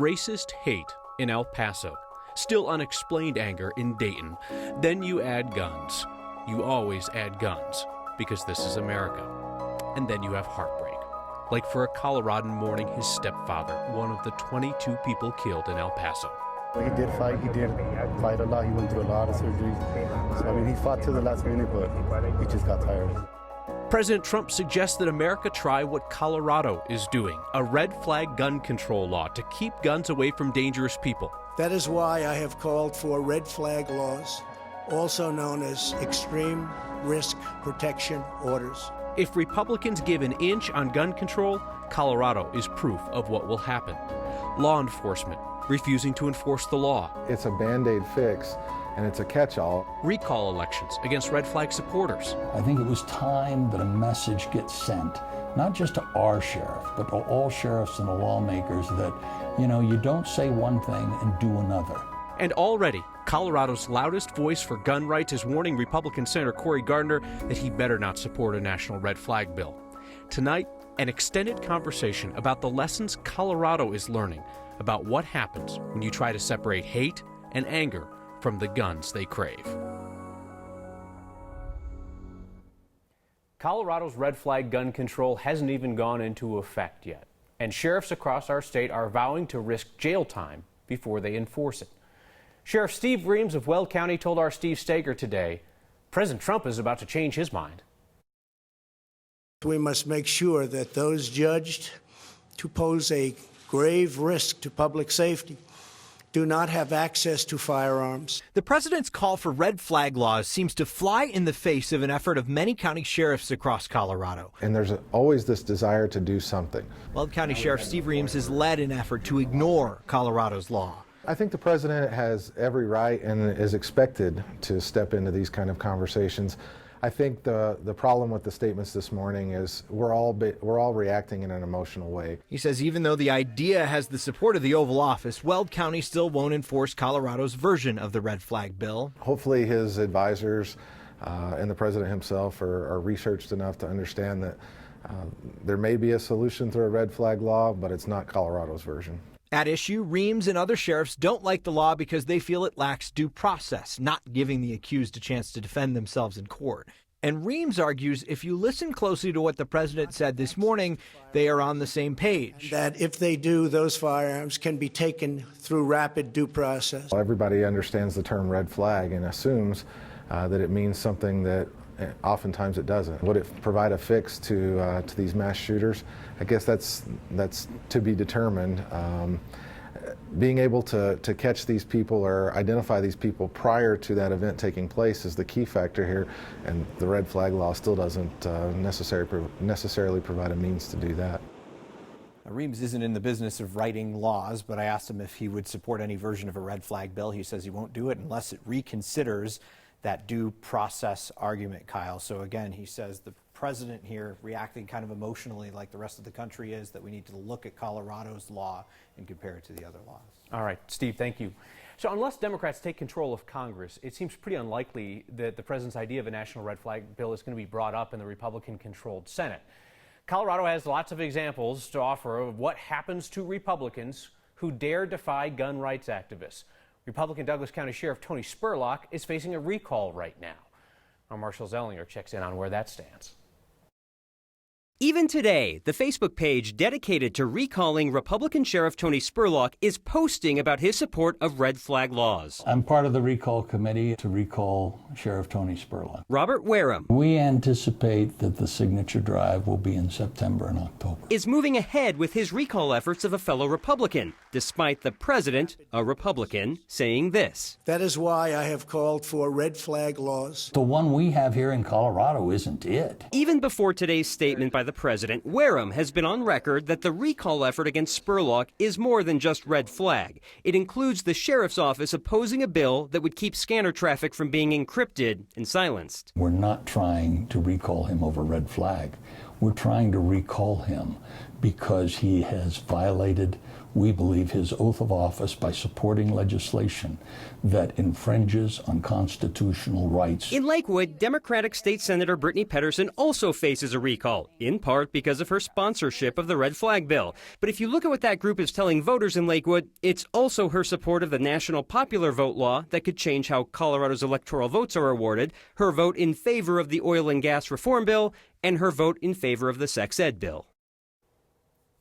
racist hate in El Paso, still unexplained anger in Dayton. Then you add guns. You always add guns, because this is America. And then you have heartbreak, like for a Coloradan mourning his stepfather, one of the 22 people killed in El Paso. He did fight a lot. He went through a lot of surgeries. So, I mean, he fought to the last minute, but he just got tired. President Trump suggests that America try what Colorado is doing, a red flag gun control law to keep guns away from dangerous people. That is why I have called for red flag laws, also known as extreme risk protection orders. If Republicans give an inch on gun control, Colorado is proof of what will happen. Law enforcement refusing to enforce the law. It's a Band-Aid fix, and it's a catch-all. Recall elections against red flag supporters. I think it was time that a message gets sent, not just to our sheriff, but to all sheriffs and the lawmakers that, you don't say one thing and do another. And already, Colorado's loudest voice for gun rights is warning Republican Senator Cory Gardner that he better not support a national red flag bill. Tonight, an extended conversation about the lessons Colorado is learning about what happens when you try to separate hate and anger from the guns they crave. Colorado's red flag gun control hasn't even gone into effect yet, and sheriffs across our state are vowing to risk jail time before they enforce it. Sheriff Steve Reeves of Weld County told our Steve Steger today, President Trump is about to change his mind. We must make sure that those judged to pose a grave risk to public safety do not have access to firearms. The president's call for red flag laws seems to fly in the face of an effort of many county sheriffs across Colorado. And there's always this desire to do something. Weld County Sheriff Steve Reeves has led an effort to ignore Colorado's law. I think the president has every right and is expected to step into these kind of conversations. I think the problem with the statements this morning is we're all reacting in an emotional way. He says even though the idea has the support of the Oval Office, Weld County still won't enforce Colorado's version of the red flag bill. Hopefully his advisors and the president himself are researched enough to understand that there may be a solution through a red flag law, but it's not Colorado's version. At issue, Reeves and other sheriffs don't like the law because they feel it lacks due process, not giving the accused a chance to defend themselves in court. And Reeves argues if you listen closely to what the president said this morning, they are on the same page. That if they do, those firearms can be taken through rapid due process. Everybody understands the term red flag and assumes that it means something that oftentimes it doesn't. Would it provide a fix to these mass shooters? I guess that's to be determined. Being able to catch these people or identify these people prior to that event taking place is the key factor here, and the red flag law still doesn't necessarily provide a means to do that. Reeves isn't in the business of writing laws, but I asked him if he would support any version of a red flag bill. He says he won't do it unless it reconsiders that due process argument, Kyle. So again, he says the president here reacting kind of emotionally like the rest of the country is, that we need to look at Colorado's law and compare it to the other laws. All right, Steve, thank you. So unless Democrats take control of Congress, it seems pretty unlikely that the president's idea of a national red flag bill is going to be brought up in the Republican-controlled Senate. Colorado has lots of examples to offer of what happens to Republicans who dare defy gun rights activists. Republican Douglas County Sheriff Tony Spurlock is facing a recall right now. Our Marshall Zellinger checks in on where that stands. Even today, the Facebook page dedicated to recalling Republican Sheriff Tony Spurlock is posting about his support of red flag laws. I'm part of the recall committee to recall Sheriff Tony Spurlock. Robert Wareham We anticipate that the signature drive will be in September and October. Is moving ahead with his recall efforts of a fellow Republican, despite the president, a Republican, saying this. That is why I have called for red flag laws. The one we have here in Colorado isn't it. Even before today's statement by the president, Wareham has been on record that the recall effort against Spurlock is more than just red flag. It includes the sheriff's office opposing a bill that would keep scanner traffic from being encrypted and silenced. We're not trying to recall him over red flag. We're trying to recall him because he has violated we believe his oath of office by supporting legislation that infringes on constitutional rights. In Lakewood, Democratic State Senator Brittany Pedersen also faces a recall, in part because of her sponsorship of the red flag bill. But if you look at what that group is telling voters in Lakewood, it's also her support of the national popular vote law that could change how Colorado's electoral votes are awarded, her vote in favor of the oil and gas reform bill, and her vote in favor of the sex ed bill.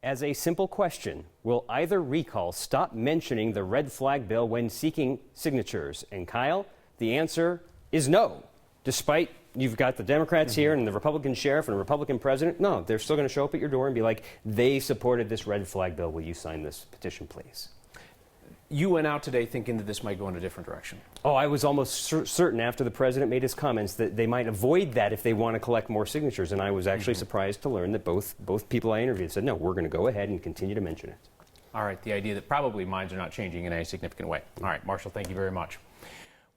As a simple question, will either recall stop mentioning the red flag bill when seeking signatures? And Kyle, the answer is no. Despite you've got the Democrats here and the Republican sheriff and a Republican president, no, they're still going to show up at your door and be like, they supported this red flag bill. Will you sign this petition, please? You went out today thinking that this might go in a different direction. Oh, I was almost certain after the president made his comments that they might avoid that if they want to collect more signatures. And I was actually surprised to learn that both people I interviewed said, no, we're going to go ahead and continue to mention it. All right, the idea that probably minds are not changing in any significant way. All right, Marshall, thank you very much.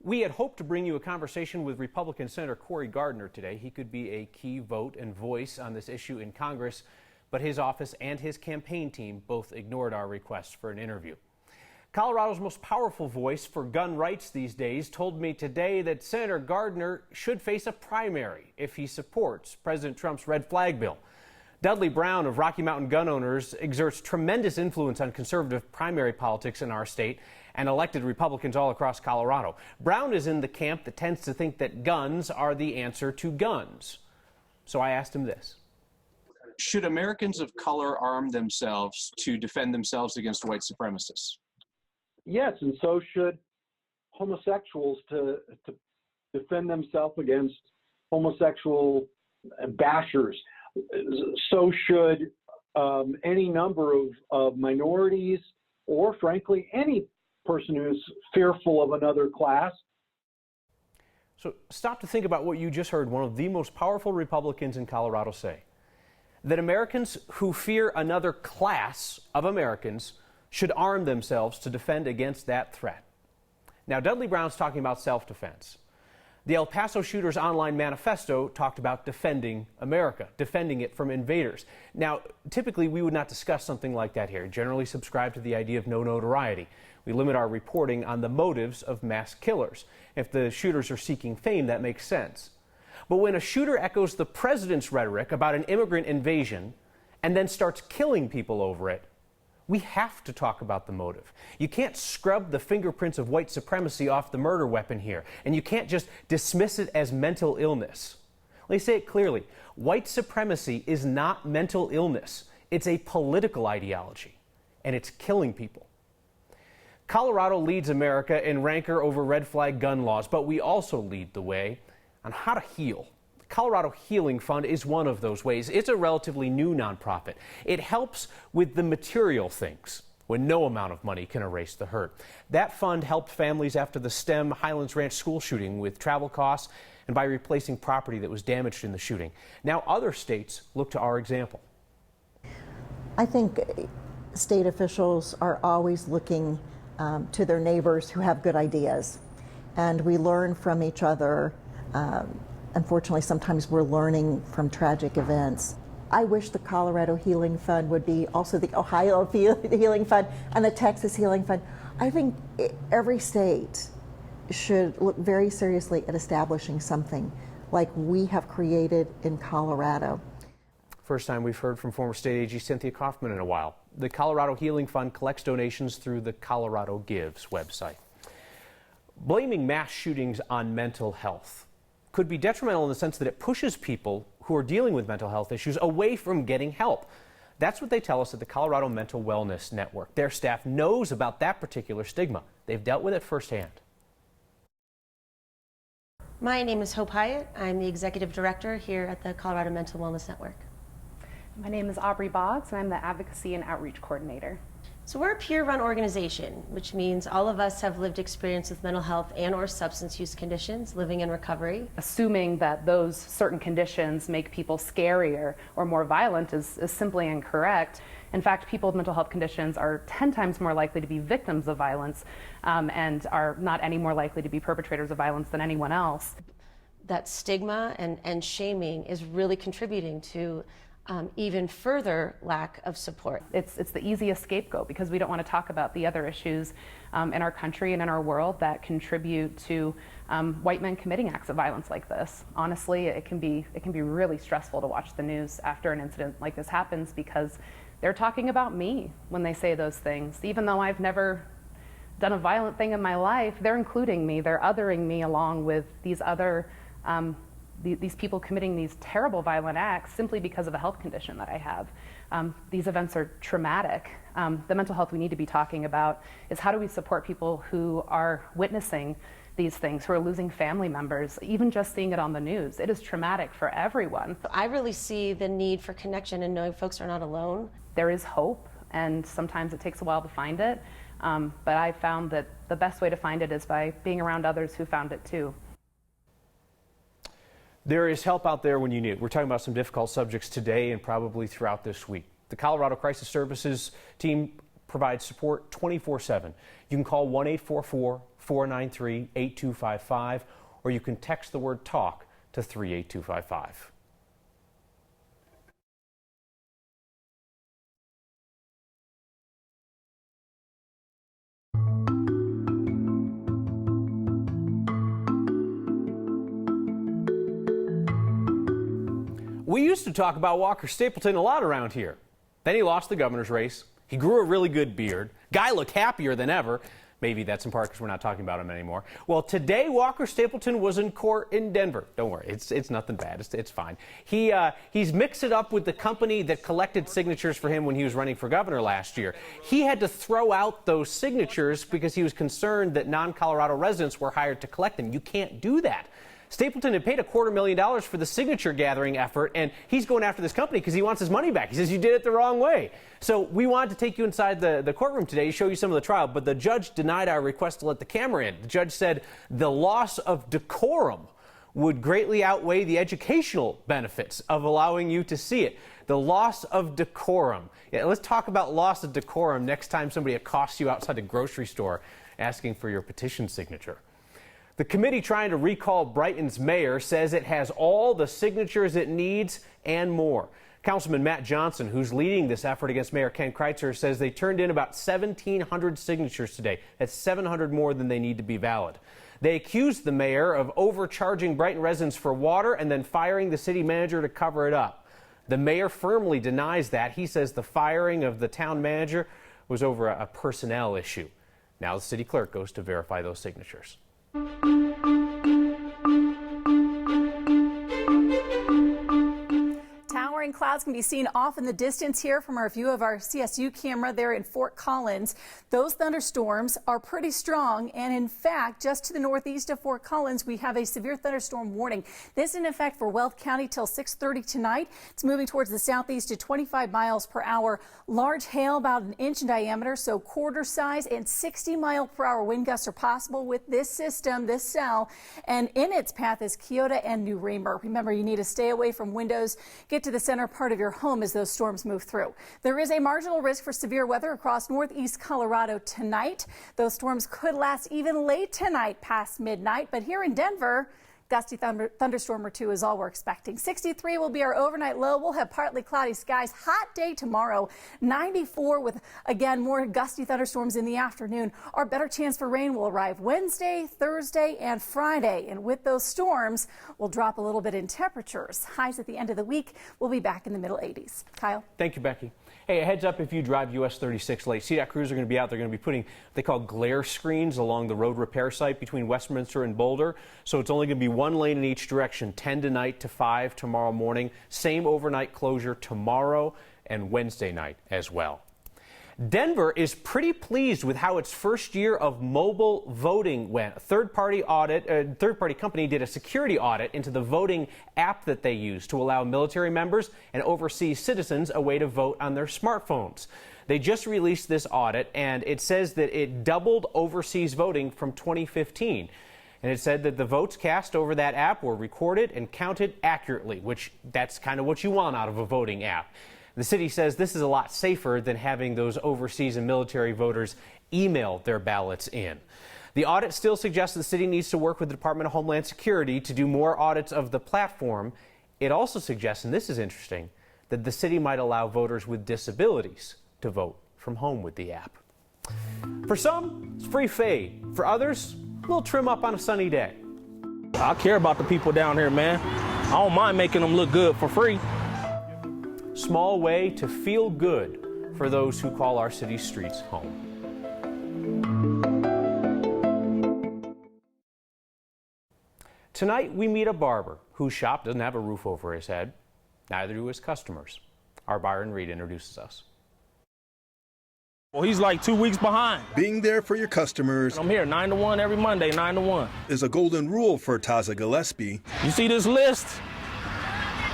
We had hoped to bring you a conversation with Republican Senator Cory Gardner today. He could be a key vote and voice on this issue in Congress, but his office and his campaign team both ignored our request for an interview. Colorado's most powerful voice for gun rights these days told me today that Senator Gardner should face a primary if he supports President Trump's red flag bill. Dudley Brown of Rocky Mountain Gun Owners exerts tremendous influence on conservative primary politics in our state and elected Republicans all across Colorado. Brown is in the camp that tends to think that guns are the answer to guns. So I asked him this. Should Americans of color arm themselves to defend themselves against white supremacists? Yes, and so should homosexuals to defend themselves against homosexual bashers. So should any number of minorities, or frankly, any person who's fearful of another class. So stop to think about what you just heard one of the most powerful Republicans in Colorado say. That Americans who fear another class of Americans should arm themselves to defend against that threat. Now, Dudley Brown's talking about self-defense. The El Paso Shooters Online Manifesto talked about defending America, defending it from invaders. Now, typically we would not discuss something like that here, generally subscribe to the idea of no notoriety. We limit our reporting on the motives of mass killers. If the shooters are seeking fame, that makes sense. But when a shooter echoes the president's rhetoric about an immigrant invasion and then starts killing people over it, we have to talk about the motive. You can't scrub the fingerprints of white supremacy off the murder weapon here, and you can't just dismiss it as mental illness. Let me say it clearly. White supremacy is not mental illness. It's a political ideology, and it's killing people. Colorado leads America in rancor over red flag gun laws, but we also lead the way on how to heal. Colorado Healing Fund is one of those ways. It's a relatively new nonprofit. It helps with the material things when no amount of money can erase the hurt. That fund helped families after the STEM Highlands Ranch school shooting with travel costs and by replacing property that was damaged in the shooting. Now other states look to our example. I think state officials are always looking to their neighbors who have good ideas, and we learn from each other. Unfortunately, sometimes we're learning from tragic events. I wish the Colorado Healing Fund would be also the Ohio Healing Fund and the Texas Healing Fund. I think every state should look very seriously at establishing something like we have created in Colorado. First time we've heard from former state AG Cynthia Kaufman in a while. The Colorado Healing Fund collects donations through the Colorado Gives website. Blaming mass shootings on mental health could be detrimental in the sense that it pushes people who are dealing with mental health issues away from getting help. That's what they tell us at the Colorado Mental Wellness Network. Their staff knows about that particular stigma. They've dealt with it firsthand. My name is Hope Hyatt. I'm the Executive Director here at the Colorado Mental Wellness Network. My name is Aubrey Boggs, and I'm the Advocacy and Outreach Coordinator. So we're a peer-run organization, which means all of us have lived experience with mental health and or substance use conditions, living in recovery. Assuming that those certain conditions make people scarier or more violent is simply incorrect. In fact, people with mental health conditions are 10 times more likely to be victims of violence and are not any more likely to be perpetrators of violence than anyone else. That stigma and shaming is really contributing to even further lack of support. It's the easiest scapegoat because we don't want to talk about the other issues in our country and in our world that contribute to white men committing acts of violence like this. Honestly, it can be really stressful to watch the news after an incident like this happens because they're talking about me when they say those things. Even though I've never done a violent thing in my life, they're including me, they're othering me along with these other these people committing these terrible violent acts simply because of a health condition that I have. These events are traumatic. The mental health we need to be talking about is how do we support people who are witnessing these things, who are losing family members, even just seeing it on the news. It is traumatic for everyone. I really see the need for connection and knowing folks are not alone. There is hope, and sometimes it takes a while to find it, but I found that the best way to find it is by being around others who found it too. There is help out there when you need it. We're talking about some difficult subjects today and probably throughout this week. The Colorado Crisis Services team provides support 24/7. You can call 1-844-493-8255 or you can text the word TALK to 38255. We used to talk about Walker Stapleton a lot around here. Then he lost the governor's race. He grew a really good beard. Guy looked happier than ever. Maybe that's in part because we're not talking about him anymore. Well, today Walker Stapleton was in court in Denver. Don't worry, it's nothing bad. It's fine. He's mixed it up with the company that collected signatures for him when he was running for governor last year. He had to throw out those signatures because he was concerned that non-Colorado residents were hired to collect them. You can't do that. Stapleton had paid $250,000 for the signature gathering effort, and he's going after this company because he wants his money back. He says you did it the wrong way. So we wanted to take you inside the courtroom today to show you some of the trial, but the judge denied our request to let the camera in. The judge said the loss of decorum would greatly outweigh the educational benefits of allowing you to see it. The loss of decorum. Yeah, let's talk about loss of decorum next time somebody accosts you outside the grocery store asking for your petition signature. The committee trying to recall Brighton's mayor says it has all the signatures it needs and more. Councilman Matt Johnson, who's leading this effort against Mayor Ken Kreitzer, says they turned in about 1,700 signatures today. That's 700 more than they need to be valid. They accused the mayor of overcharging Brighton residents for water and then firing the city manager to cover it up. The mayor firmly denies that. He says the firing of the town manager was over a personnel issue. Now the city clerk goes to verify those signatures. Towering clouds can be seen off in the distance here from our view of our CSU camera there in Fort Collins. Those thunderstorms are pretty strong, and in fact, just to the northeast of Fort Collins, we have a severe thunderstorm warning. This is in effect for Weld County till 6:30 tonight. It's moving towards the southeast at 25 miles per hour. Large hail about an inch in diameter, so quarter size, and 60-mile-per-hour wind gusts are possible with this system, this cell, and in its path is Keota and New Reamer. Remember, you need to stay away from windows. Get to the center part of your home as those storms move through. There is a marginal risk for severe weather across northeast Colorado tonight. Those storms could last even late tonight past midnight, but here in Denver, gusty thunderstorm or two is all we're expecting. 63 will be our overnight low. We'll have partly cloudy skies. Hot day tomorrow. 94 with, again, more gusty thunderstorms in the afternoon. Our better chance for rain will arrive Wednesday, Thursday, and Friday. And with those storms, we'll drop a little bit in temperatures. Highs at the end of the week will be back in the middle 80s. Kyle? Thank you, Becky. Hey, a heads up if you drive US 36 late. CDOT crews are going to be out. They're going to be putting what they call glare screens along the road repair site between Westminster and Boulder. So it's only going to be one lane in each direction, 10 tonight to 5 tomorrow morning. Same overnight closure tomorrow and Wednesday night as well. Denver is pretty pleased with how its first year of mobile voting went. A third-party company did a security audit into the voting app that they use to allow military members and overseas citizens a way to vote on their smartphones. They just released this audit, and it says that it doubled overseas voting from 2015. And it said that the votes cast over that app were recorded and counted accurately, which that's kind of what you want out of a voting app. The city says this is a lot safer than having those overseas and military voters email their ballots in. The audit still suggests the city needs to work with the Department of Homeland Security to do more audits of the platform. It also suggests, and this is interesting, that the city might allow voters with disabilities to vote from home with the app. For some, it's free fade. For others, a little trim up on a sunny day. I care about the people down here, man. I don't mind making them look good for free. Small way to feel good for those who call our city's streets home. Tonight, we meet a barber whose shop doesn't have a roof over his head. Neither do his customers. Our Byron Reed introduces us. Well, he's like 2 weeks behind. Being there for your customers. I'm here 9 to 1 every Monday, 9 to 1. Is a golden rule for Taza Gillespie. You see this list?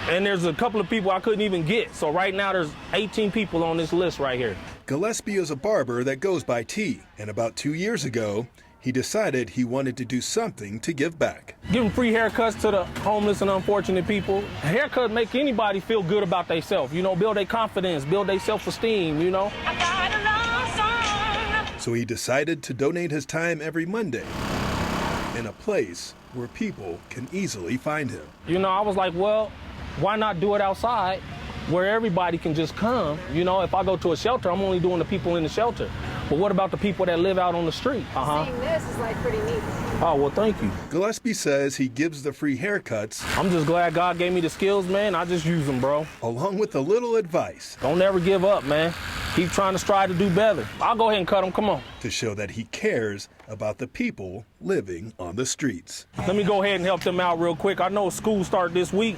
And there's a couple of people I couldn't even get. So right now there's 18 people on this list right here. Gillespie is a barber that goes by T. And about 2 years ago, he decided he wanted to do something to give back. Giving free haircuts to the homeless and unfortunate people. A haircut make anybody feel good about themselves, you know, build their confidence, build their self-esteem, you know. So he decided to donate his time every Monday in a place where people can easily find him. You know, I was like, well, why not do it outside where everybody can just come? You know, if I go to a shelter, I'm only doing the people in the shelter. But what about the people that live out on the street? Seeing this is like pretty neat. Oh, well, thank you. Gillespie says he gives the free haircuts. I'm just glad God gave me the skills, man. I just use them, bro. Along with a little advice. Don't ever give up, man. Keep trying to strive to do better. I'll go ahead and cut them. Come on. To show that he cares about the people living on the streets. Let me go ahead and help them out real quick. I know school started this week.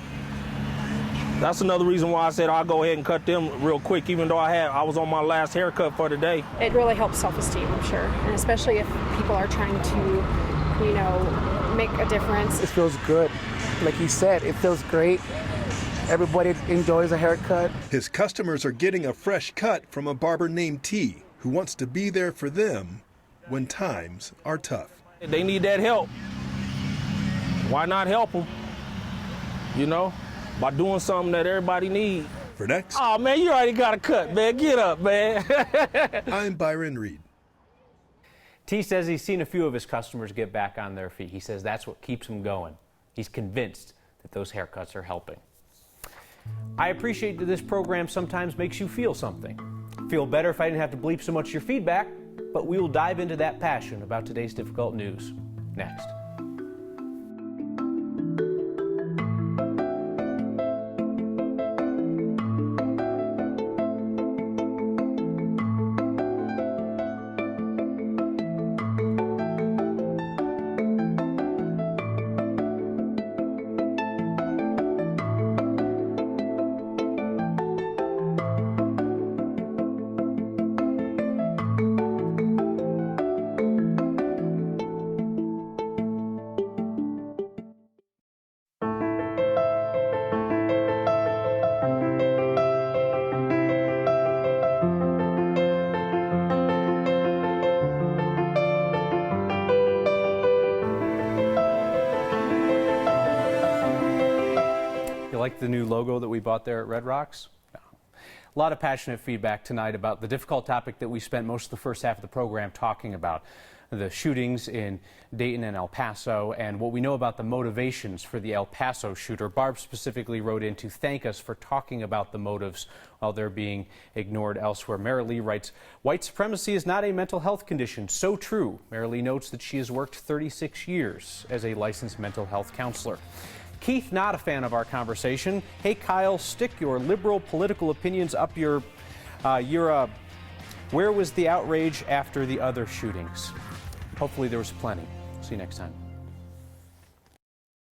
That's another reason why I said I'll go ahead and cut them real quick, even though I was on my last haircut for the day. It really helps self-esteem, I'm sure, and especially if people are trying to, you know, make a difference. It feels good. Like you said, it feels great. Everybody enjoys a haircut. His customers are getting a fresh cut from a barber named T, who wants to be there for them when times are tough. They need that help. Why not help them? You know? By doing something that everybody needs. For next. Oh, man, you already got a cut, man. Get up, man. I'm Byron Reed. T says he's seen a few of his customers get back on their feet. He says that's what keeps him going. He's convinced that those haircuts are helping. I appreciate that this program sometimes makes you feel something. Feel better if I didn't have to bleep so much your feedback, but we will dive into that passion about today's difficult news next. Like the new logo that we bought there at Red Rocks? No. A lot of passionate feedback tonight about the difficult topic that we spent most of the first half of the program talking about. The shootings in Dayton and El Paso and what we know about the motivations for the El Paso shooter. Barb specifically wrote in to thank us for talking about the motives while they're being ignored elsewhere. Mary Lee writes, white supremacy is not a mental health condition. So true. Mary Lee notes that she has worked 36 years as a licensed mental health counselor. Keith, not a fan of our conversation. Hey, Kyle, stick your liberal political opinions up your, where was the outrage after the other shootings? Hopefully there was plenty. See you next time.